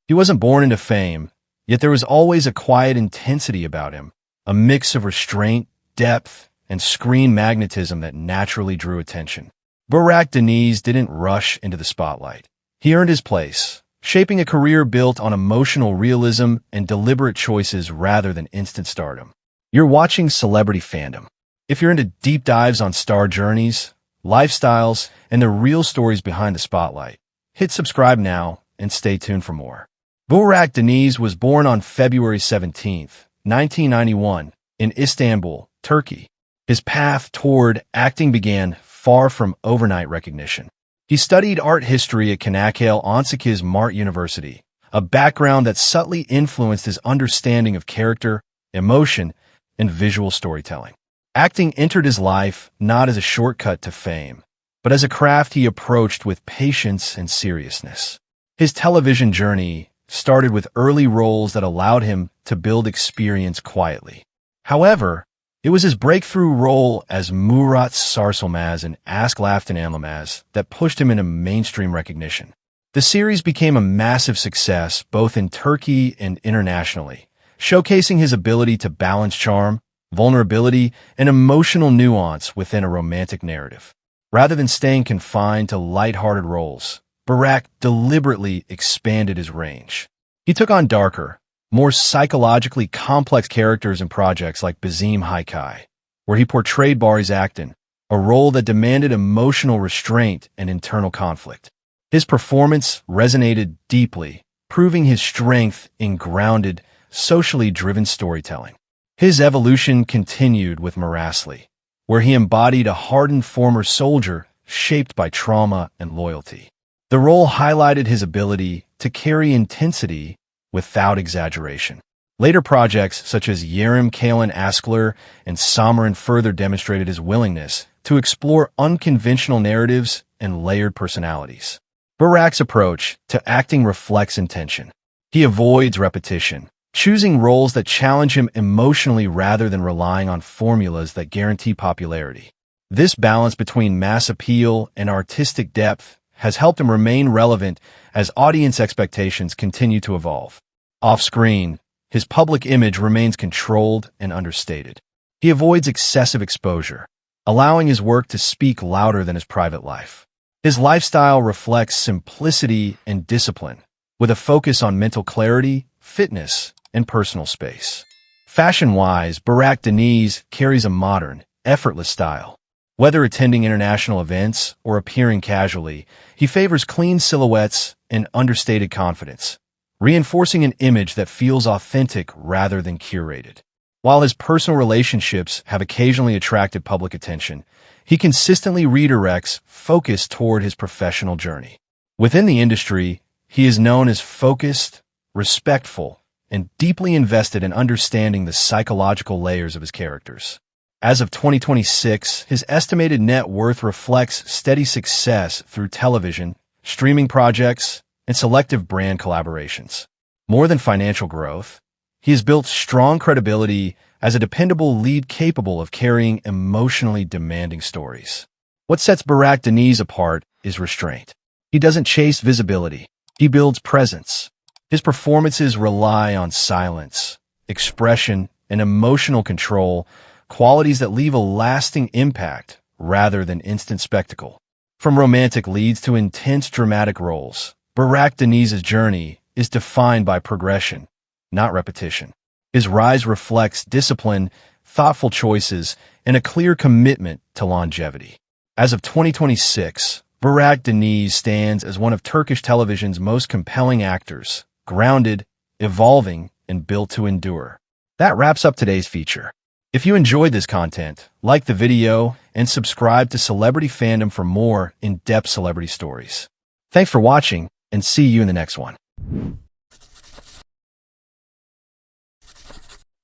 He wasn't born into fame, yet there was always a quiet intensity about him, a mix of restraint, depth, and screen magnetism that naturally drew attention. Burak Deniz didn't rush into the spotlight. He earned his place, shaping a career built on emotional realism and deliberate choices rather than instant stardom. You're watching Celebrity Fandom. If you're into deep dives on star journeys, lifestyles, and the real stories behind the spotlight, hit subscribe now and stay tuned for more. Burak Deniz was born on February 17, 1991, in Istanbul, Turkey. His path toward acting began far from overnight recognition. He studied art history at Çanakkale Mart University, a background that subtly influenced his understanding of character, emotion, and visual storytelling. Acting entered his life not as a shortcut to fame, but as a craft he approached with patience and seriousness. His television journey started with early roles that allowed him to build experience quietly. However, it was his breakthrough role as Murat Sarsılmaz in Aşk Laftan Anlamaz that pushed him into mainstream recognition. The series became a massive success both in Turkey and internationally, showcasing his ability to balance charm, vulnerability, and emotional nuance within a romantic narrative. Rather than staying confined to lighthearted roles, Burak deliberately expanded his range. He took on darker, more psychologically complex characters in projects like Bizim Hikaye, where he portrayed Barış Aktan, a role that demanded emotional restraint and internal conflict. His performance resonated deeply, proving his strength in grounded, socially driven storytelling. His evolution continued with Marasli, where he embodied a hardened former soldier shaped by trauma and loyalty. The role highlighted his ability to carry intensity without exaggeration. Later projects such as Yerim Kalan Askler and Samarin further demonstrated his willingness to explore unconventional narratives and layered personalities. Burak's approach to acting reflects intention. He avoids repetition, choosing roles that challenge him emotionally rather than relying on formulas that guarantee popularity. This balance between mass appeal and artistic depth has helped him remain relevant as audience expectations continue to evolve. Off-screen, his public image remains controlled and understated. He avoids excessive exposure, allowing his work to speak louder than his private life. His lifestyle reflects simplicity and discipline, with a focus on mental clarity, fitness, and personal space. Fashion-wise, Burak Deniz carries a modern, effortless style. Whether attending international events or appearing casually, he favors clean silhouettes and understated confidence, reinforcing an image that feels authentic rather than curated. While his personal relationships have occasionally attracted public attention, he consistently redirects focus toward his professional journey. Within the industry, he is known as focused, respectful, and deeply invested in understanding the psychological layers of his characters. As of 2026, his estimated net worth reflects steady success through television, streaming projects, and selective brand collaborations. More than financial growth, he has built strong credibility as a dependable lead capable of carrying emotionally demanding stories. What sets Burak Deniz apart is restraint. He doesn't chase visibility. He builds presence. His performances rely on silence, expression, and emotional control, qualities that leave a lasting impact rather than instant spectacle. From romantic leads to intense dramatic roles, Burak Deniz's journey is defined by progression, not repetition. His rise reflects discipline, thoughtful choices, and a clear commitment to longevity. As of 2026, Burak Deniz stands as one of Turkish television's most compelling actors, grounded, evolving, and built to endure. That wraps up today's feature. If you enjoyed this content, like the video and subscribe to Celebrity Fandom for more in-depth celebrity stories. Thanks for watching, and see you in the next one.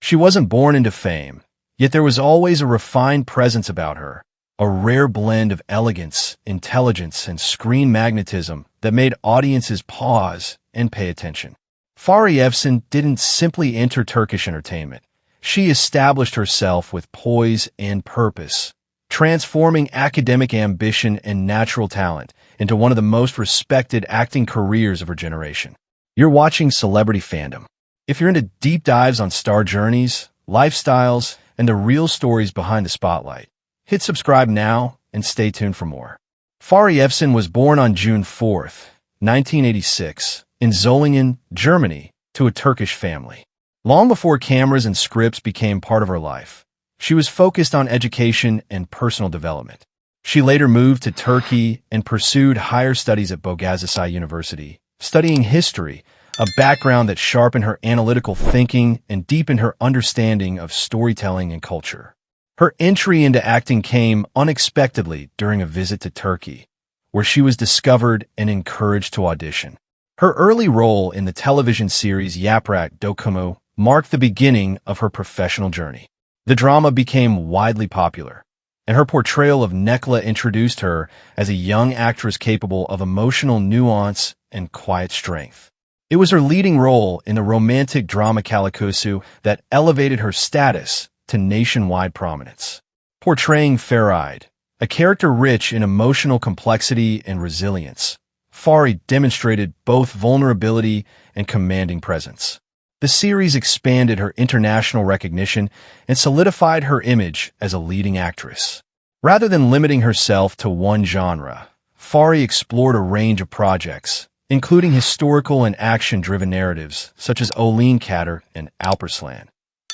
She wasn't born into fame, yet there was always a refined presence about her, a rare blend of elegance, intelligence, and screen magnetism that made audiences pause and pay attention. Fahriye Evcen didn't simply enter Turkish entertainment. She established herself with poise and purpose, transforming academic ambition and natural talent into one of the most respected acting careers of her generation. You're watching Celebrity Fandom. If you're into deep dives on star journeys, lifestyles, and the real stories behind the spotlight, hit subscribe now and stay tuned for more. Fahriye Evcen was born on June 4th, 1986, in Solingen, Germany, to a Turkish family. Long before cameras and scripts became part of her life, she was focused on education and personal development. She later moved to Turkey and pursued higher studies at Boğaziçi University, studying history, a background that sharpened her analytical thinking and deepened her understanding of storytelling and culture. Her entry into acting came unexpectedly during a visit to Turkey, where she was discovered and encouraged to audition. Her early role in the television series Yaprak Dökümü marked the beginning of her professional journey. The drama became widely popular, and her portrayal of Nekla introduced her as a young actress capable of emotional nuance and quiet strength. It was her leading role in the romantic drama Çalıkuşu that elevated her status to nationwide prominence. Portraying Fahriye, a character rich in emotional complexity and resilience, Fahriye demonstrated both vulnerability and commanding presence. The series expanded her international recognition and solidified her image as a leading actress. Rather than limiting herself to one genre, Fahriye explored a range of projects, including historical and action-driven narratives such as Olin Kader and Alperslan.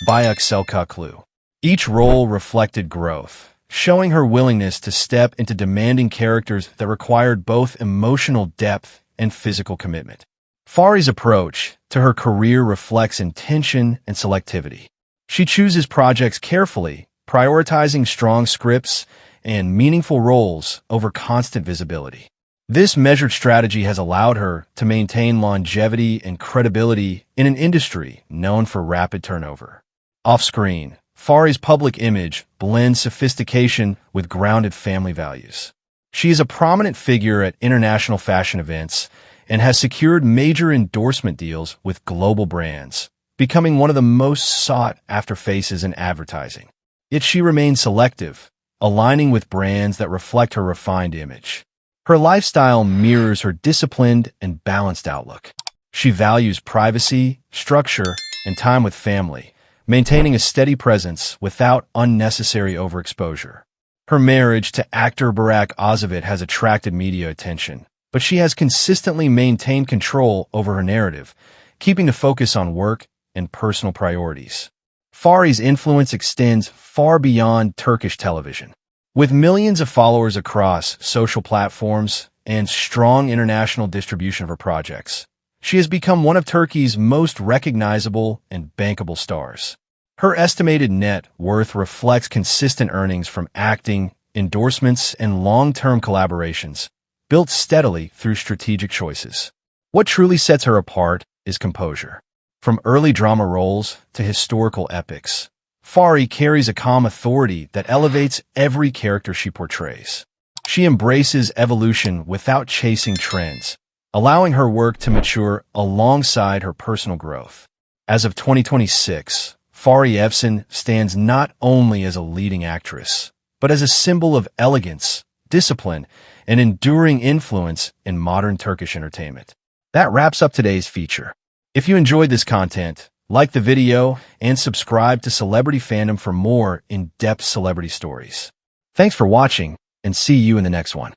Bayak Selçuklu. Each role reflected growth, showing her willingness to step into demanding characters that required both emotional depth and physical commitment. Fahriye's approach to her career reflects intention and selectivity. She chooses projects carefully, prioritizing strong scripts and meaningful roles over constant visibility. This measured strategy has allowed her to maintain longevity and credibility in an industry known for rapid turnover. Off-screen, Fahriye's public image blends sophistication with grounded family values. She is a prominent figure at international fashion events and has secured major endorsement deals with global brands, becoming one of the most sought-after faces in advertising. Yet she remains selective, aligning with brands that reflect her refined image. Her lifestyle mirrors her disciplined and balanced outlook. She values privacy, structure, and time with family, maintaining a steady presence without unnecessary overexposure. Her marriage to actor Burak Deniz has attracted media attention, but she has consistently maintained control over her narrative, keeping the focus on work and personal priorities. Fahriye's influence extends far beyond Turkish television. With millions of followers across social platforms and strong international distribution of her projects, she has become one of Turkey's most recognizable and bankable stars. Her estimated net worth reflects consistent earnings from acting, endorsements, and long-term collaborations, built steadily through strategic choices. What truly sets her apart is composure. From early drama roles to historical epics, Fahriye carries a calm authority that elevates every character she portrays. She embraces evolution without chasing trends, allowing her work to mature alongside her personal growth. As of 2026, Fahriye Evcen stands not only as a leading actress, but as a symbol of elegance, discipline, and enduring influence in modern Turkish entertainment. That wraps up today's feature. If you enjoyed this content, like the video and subscribe to Celebrity Fandom for more in-depth celebrity stories. Thanks for watching, and see you in the next one.